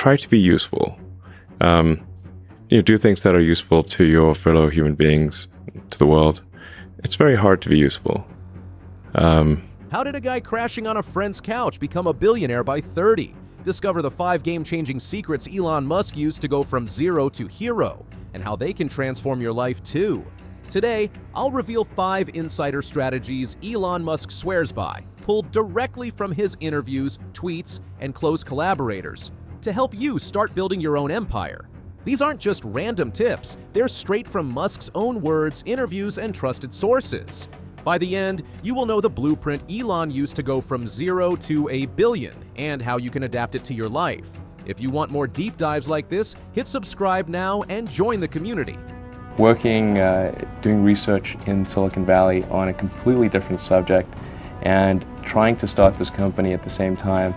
try to be useful. Do things that are useful to your fellow human beings, to the world. It's very hard to be useful. How did a guy crashing on a friend's couch become a billionaire by 30? Discover the 5 game-changing secrets Elon Musk used to go from zero to hero, and how they can transform your life too. Today, I'll reveal 5 insider strategies Elon Musk swears by, pulled directly from his interviews, tweets, and close collaborators, to help you start building your own empire. These aren't just random tips, they're straight from Musk's own words, interviews, and trusted sources. By the end, you will know the blueprint Elon used to go from zero to a billion, and how you can adapt it to your life. If you want more deep dives like this, hit subscribe now and join the community. Working, doing research in Silicon Valley on a completely different subject and trying to start this company at the same time.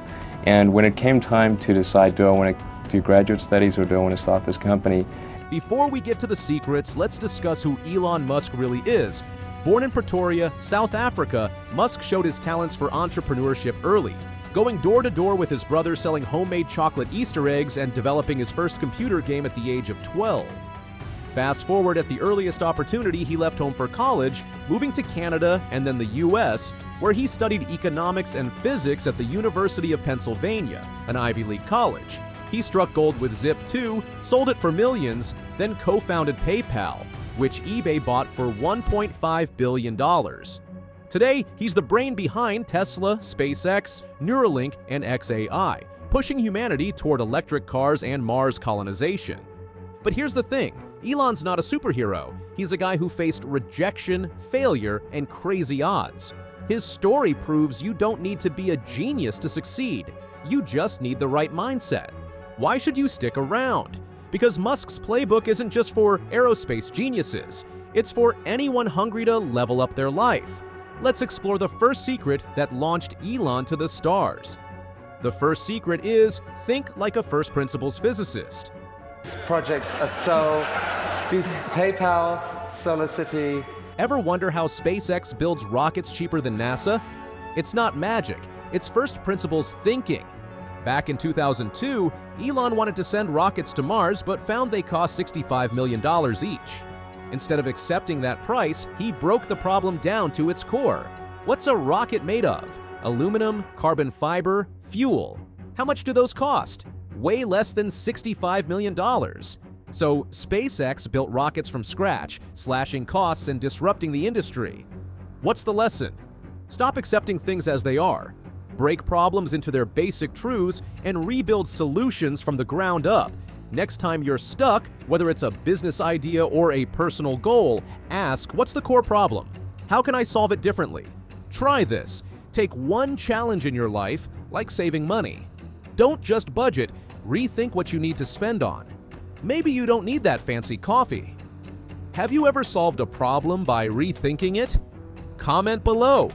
And when it came time to decide, do I want to do graduate studies or do I want to start this company? Before we get to the secrets, let's discuss who Elon Musk really is. Born in Pretoria, South Africa, Musk showed his talents for entrepreneurship early, going door to door with his brother selling homemade chocolate Easter eggs and developing his first computer game at the age of 12. Fast forward, at the earliest opportunity, he left home for college, moving to Canada and then the US, where he studied economics and physics at the University of Pennsylvania, an Ivy League college. He struck gold with Zip2, sold it for millions, then co-founded PayPal, which eBay bought for $1.5 billion. Today, he's the brain behind Tesla, SpaceX, Neuralink, and xAI, pushing humanity toward electric cars and Mars colonization. But here's the thing, Elon's not a superhero. He's a guy who faced rejection, failure, and crazy odds. His story proves you don't need to be a genius to succeed. You just need the right mindset. Why should you stick around? Because Musk's playbook isn't just for aerospace geniuses. It's for anyone hungry to level up their life. Let's explore the first secret that launched Elon to the stars. The first secret is think like a first principles physicist. Projects are PayPal, SolarCity. Ever wonder how SpaceX builds rockets cheaper than NASA? It's not magic, it's first principles thinking. Back in 2002, Elon wanted to send rockets to Mars but found they cost $65 million each. Instead of accepting that price, he broke the problem down to its core. What's a rocket made of? Aluminum, carbon fiber, fuel. How much do those cost? Way less than $65 million. So SpaceX built rockets from scratch, slashing costs and disrupting the industry. What's the lesson? Stop accepting things as they are. Break problems into their basic truths and rebuild solutions from the ground up. Next time you're stuck, whether it's a business idea or a personal goal, ask, what's the core problem? How can I solve it differently? Try this. Take one challenge in your life, like saving money. Don't just budget, rethink what you need to spend on. Maybe you don't need that fancy coffee. Have you ever solved a problem by rethinking it? Comment below.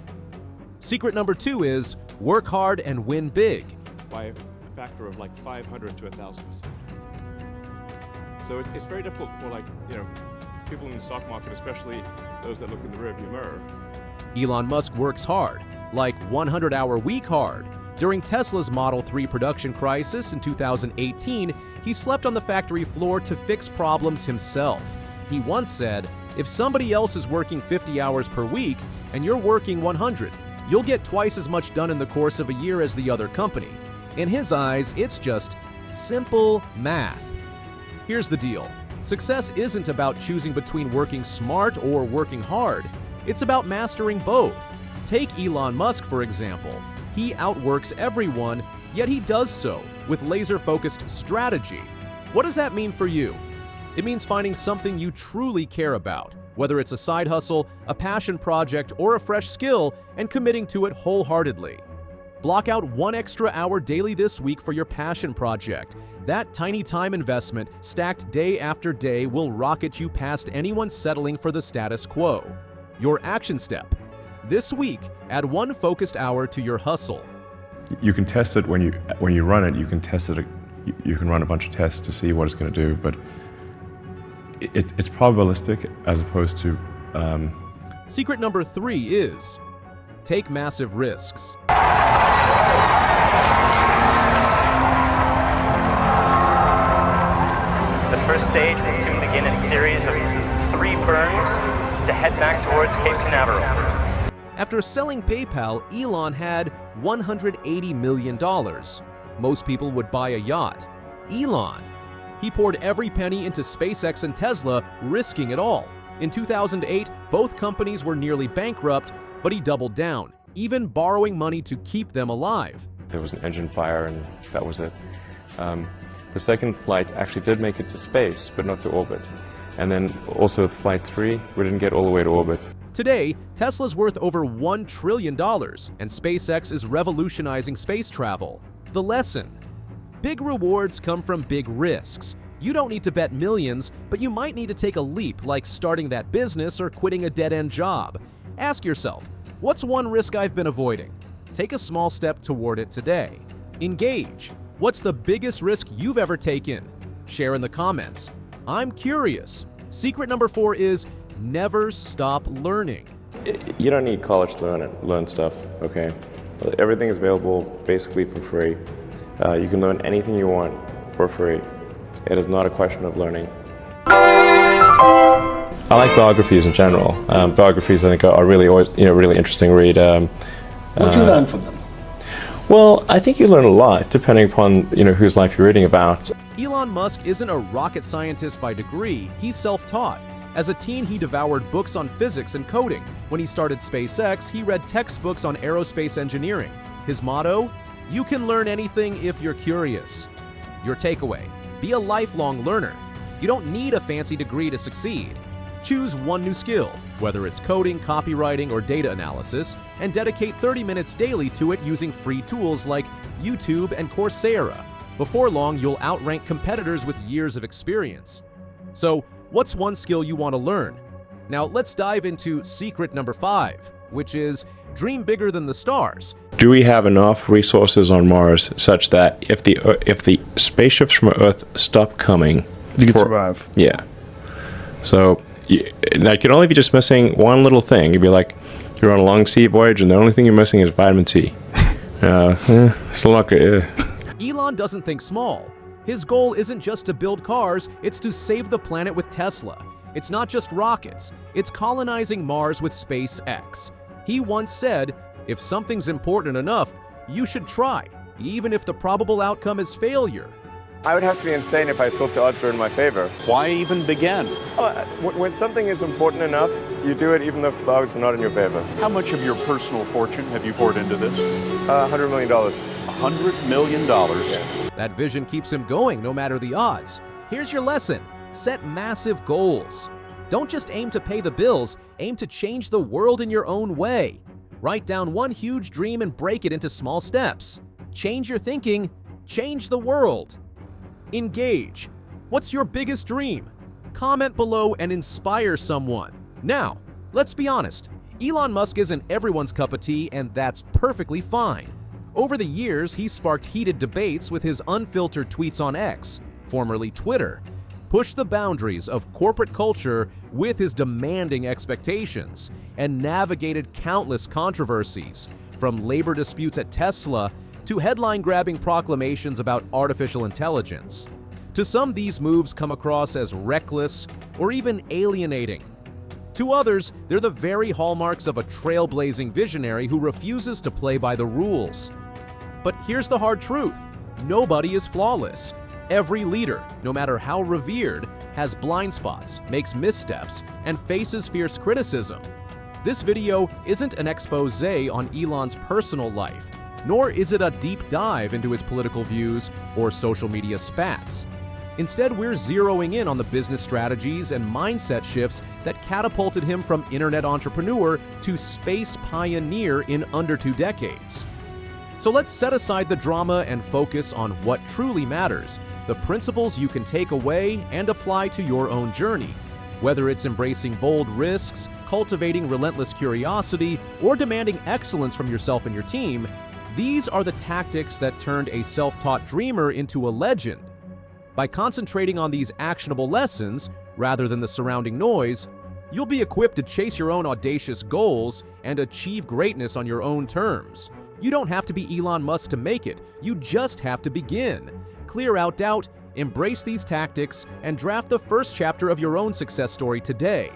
Secret number 2 is work hard and win big. By a factor of like 500 to 1,000%. So it's very difficult for people in the stock market, especially those that look in the rearview mirror. Elon Musk works hard, like 100-hour week hard. During Tesla's Model 3 production crisis in 2018, he slept on the factory floor to fix problems himself. He once said, if somebody else is working 50 hours per week and you're working 100, you'll get twice as much done in the course of a year as the other company. In his eyes, it's just simple math. Here's the deal. Success isn't about choosing between working smart or working hard. It's about mastering both. Take Elon Musk, for example. He outworks everyone, yet he does so with laser-focused strategy. What does that mean for you? It means finding something you truly care about, whether it's a side hustle, a passion project, or a fresh skill, and committing to it wholeheartedly. Block out 1 extra hour daily this week for your passion project. That tiny time investment, stacked day after day, will rocket you past anyone settling for the status quo. Your action step. This week, add 1 focused hour to your hustle. You can test it when you run it. You can test it. You can run a bunch of tests to see what it's going to do, but it's probabilistic as opposed to. Secret number 3 is take massive risks. stage will soon begin its series of 3 burns to head back towards Cape Canaveral. After selling PayPal, Elon had $180 million. Most people would buy a yacht. Elon, he poured every penny into SpaceX and Tesla, risking it all. In 2008, both companies were nearly bankrupt, but he doubled down, even borrowing money to keep them alive. There was an engine fire and that was it. The second flight actually did make it to space, but not to orbit. And then also Flight 3, we didn't get all the way to orbit. Today, Tesla's worth over $1 trillion, and SpaceX is revolutionizing space travel. The lesson: big rewards come from big risks. You don't need to bet millions, but you might need to take a leap, like starting that business or quitting a dead-end job. Ask yourself, what's one risk I've been avoiding? Take a small step toward it today. Engage. What's the biggest risk you've ever taken? Share in the comments. I'm curious. Secret number 4 is never stop learning. You don't need college to learn stuff, okay? Everything is available basically for free. You can learn anything you want for free. It is not a question of learning. I like biographies in general. Biographies, I think, are really always, really interesting read. What'd you learn from them? Well, I think you learn a lot, depending upon whose life you're reading about. Elon Musk isn't a rocket scientist by degree, he's self-taught. As a teen, he devoured books on physics and coding. When he started SpaceX, he read textbooks on aerospace engineering. His motto? You can learn anything if you're curious. Your takeaway: be a lifelong learner. You don't need a fancy degree to succeed. Choose one new skill, whether it's coding, copywriting, or data analysis, and dedicate 30 minutes daily to it using free tools like YouTube and Coursera. Before long, you'll outrank competitors with years of experience. So, what's one skill you want to learn? Now, let's dive into secret number 5, which is dream bigger than the stars. Do we have enough resources on Mars such that if the spaceships from Earth stop coming, You can survive. Yeah. So that could only be just missing one little thing. You'd be like, you're on a long sea voyage, and the only thing you're missing is vitamin C. Still not good. Elon doesn't think small. His goal isn't just to build cars, it's to save the planet with Tesla. It's not just rockets, it's colonizing Mars with SpaceX. He once said, if something's important enough, you should try, even if the probable outcome is failure. I would have to be insane if I thought the odds were in my favor. Why even begin? When something is important enough, you do it even if the odds are not in your favor. How much of your personal fortune have you poured into this? $100 million. $100 million. Yeah. That vision keeps him going no matter the odds. Here's your lesson: set massive goals. Don't just aim to pay the bills, aim to change the world in your own way. Write down one huge dream and break it into small steps. Change your thinking, change the world. Engage. What's your biggest dream? Comment below and inspire someone. Now, let's be honest. Elon Musk isn't everyone's cup of tea, and that's perfectly fine. Over the years, he's sparked heated debates with his unfiltered tweets on X, formerly Twitter, pushed the boundaries of corporate culture with his demanding expectations, and navigated countless controversies, from labor disputes at Tesla to headline-grabbing proclamations about artificial intelligence. To some, these moves come across as reckless or even alienating. To others, they're the very hallmarks of a trailblazing visionary who refuses to play by the rules. But here's the hard truth: nobody is flawless. Every leader, no matter how revered, has blind spots, makes missteps, and faces fierce criticism. This video isn't an expose on Elon's personal life, nor is it a deep dive into his political views or social media spats. Instead, we're zeroing in on the business strategies and mindset shifts that catapulted him from internet entrepreneur to space pioneer in under 2 decades. So let's set aside the drama and focus on what truly matters, the principles you can take away and apply to your own journey. Whether it's embracing bold risks, cultivating relentless curiosity, or demanding excellence from yourself and your team, these are the tactics that turned a self-taught dreamer into a legend. By concentrating on these actionable lessons, rather than the surrounding noise, you'll be equipped to chase your own audacious goals and achieve greatness on your own terms. You don't have to be Elon Musk to make it, you just have to begin. Clear out doubt, Embrace these tactics and draft the first chapter of your own success story today.